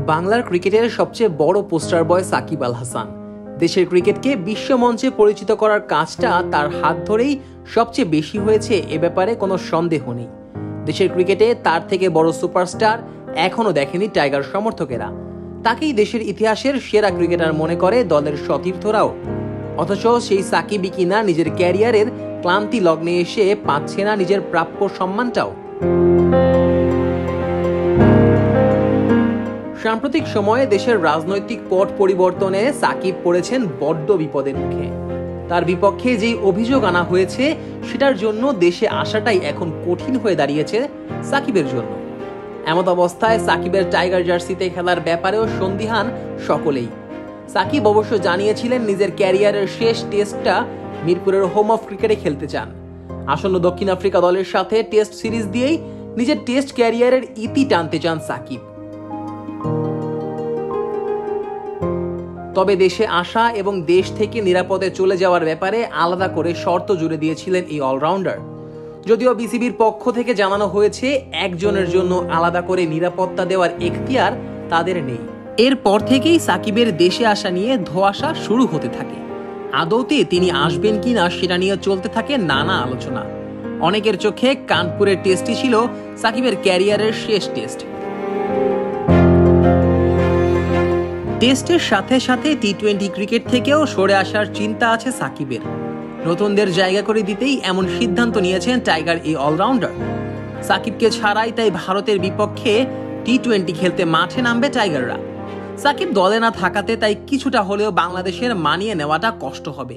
বাংলার ক্রিকেটের সবচেয়ে বড় পোস্টার বয় সাকিব আল হাসান। দেশের ক্রিকেটকে বিশ্বমঞ্চে পরিচিত করার কাজটা তার হাত ধরেই সবচেয়ে বেশি হয়েছে, এ ব্যাপারে কোনো সন্দেহ নেই। দেশের ক্রিকেটে তার থেকে বড় সুপারস্টার এখনো দেখেনি টাইগার সমর্থকেরা। তাকেই দেশের ইতিহাসের সেরা ক্রিকেটার মনে করে দলের সতীর্থরাও। অথচ সেই সাকিবই কিনা নিজের ক্যারিয়ারের ক্লান্তি লগ্নে এসে পাচ্ছে না নিজের প্রাপ্য সম্মানটাও। সাম্প্রতিক সময়ে দেশের রাজনৈতিক পট পরিবর্তনে সাকিব পড়েছেন বড্ড বিপদের মুখে। তার বিপক্ষে যেই অভিযোগ আনা হয়েছে সেটার জন্য দেশে আসাটাই এখন কঠিন হয়ে দাঁড়িয়েছে সাকিবের জন্য। এমত অবস্থায় সাকিবের টাইগার জার্সিতে খেলার ব্যাপারেও সন্দিহান সকলেই। সাকিব অবশ্য জানিয়েছিলেন নিজের ক্যারিয়ারের শেষ টেস্টটা মিরপুরের হোম অফ ক্রিকেটে খেলতে চান। আসন্ন দক্ষিণ আফ্রিকা দলের সাথে টেস্ট সিরিজ দিয়েই নিজের টেস্ট ক্যারিয়ারের ইতি টানতে চান সাকিব। তবে দেশে আসা এবং দেশ থেকে নিরাপদে চলে যাওয়ার ব্যাপারে আলাদা করে শর্ত জুড়ে দিয়েছিলেন এই অলরাউন্ডার। যদিও বিসিবির পক্ষ থেকে জানানো হয়েছে একজনের জন্য আলাদা করে নিরাপত্তা দেওয়ার এখতিয়ার তাদের নেই। এরপর থেকেই সাকিবের দেশে আসা নিয়ে ধোঁয়াশা শুরু হতে থাকে। আদৌতে তিনি আসবেন কিনা সেটা নিয়ে চলতে থাকে নানা আলোচনা। অনেকের চোখে কানপুরের টেস্টই ছিল সাকিবের ক্যারিয়ারের শেষ টেস্ট। টেস্টের সাথে সাথে টি-20 ক্রিকেট থেকেও সরে আসার চিন্তা আছে সাকিবের। নতুনদের জায়গা করে দিতেই এমন সিদ্ধান্ত নিয়েছেন টাইগার এই অলরাউন্ডার। সাকিবকে ছাড়াই তাই ভারতের বিপক্ষে টি-20 খেলতে মাঠে নামবে টাইগাররা। সাকিব দলে না থাকাতে তাই কিছুটা হলেও বাংলাদেশের মানিয়ে নেওয়াটা কষ্ট হবে,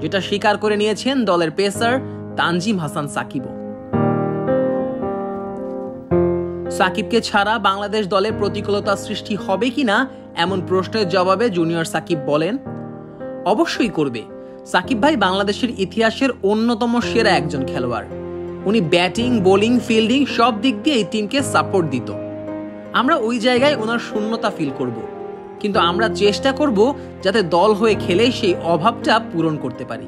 যেটা স্বীকার করে নিয়েছেন দলের পেসার তানজিম হাসান সাকিবও। সাকিবকে ছাড়া বাংলাদেশ দলে প্রতিকূলতা সৃষ্টি হবে কিনা এমন প্রশ্নের জবাবে জুনিয়র সাকিব বলেন, অবশ্যই করবে। সাকিব ভাই বাংলাদেশের ইতিহাসের অন্যতম সেরা একজন খেলোয়াড়। উনি ব্যাটিং, বোলিং, ফিল্ডিং সব দিক দিয়ে এই টিমকে সাপোর্ট দিত। আমরা ওই জায়গায় ওনার শূন্যতা ফিল করব, কিন্তু আমরা চেষ্টা করব যাতে দল হয়ে খেলে সেই অভাবটা পূরণ করতে পারি।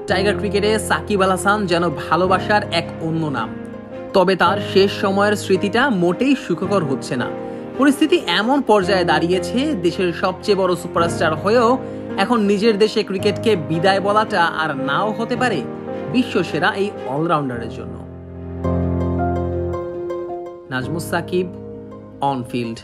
টাইগার ক্রিকেটে সাকিব আল হাসান যেন ভালোবাসার এক অন্য নাম। তবে তার শেষ সময়ের স্মৃতিটা মোটেই সুখকর হচ্ছে না। পরিস্থিতি এমন পর্যায়ে দাঁড়িয়েছে, দেশের সবচেয়ে বড় সুপারস্টার হয়েও এখন নিজের দেশে ক্রিকেটকে বিদায় বলাটা আর নাও হতে পারে বিশ্বসেরা এই অলরাউন্ডারের জন্য। Nazmus Sakib, on field.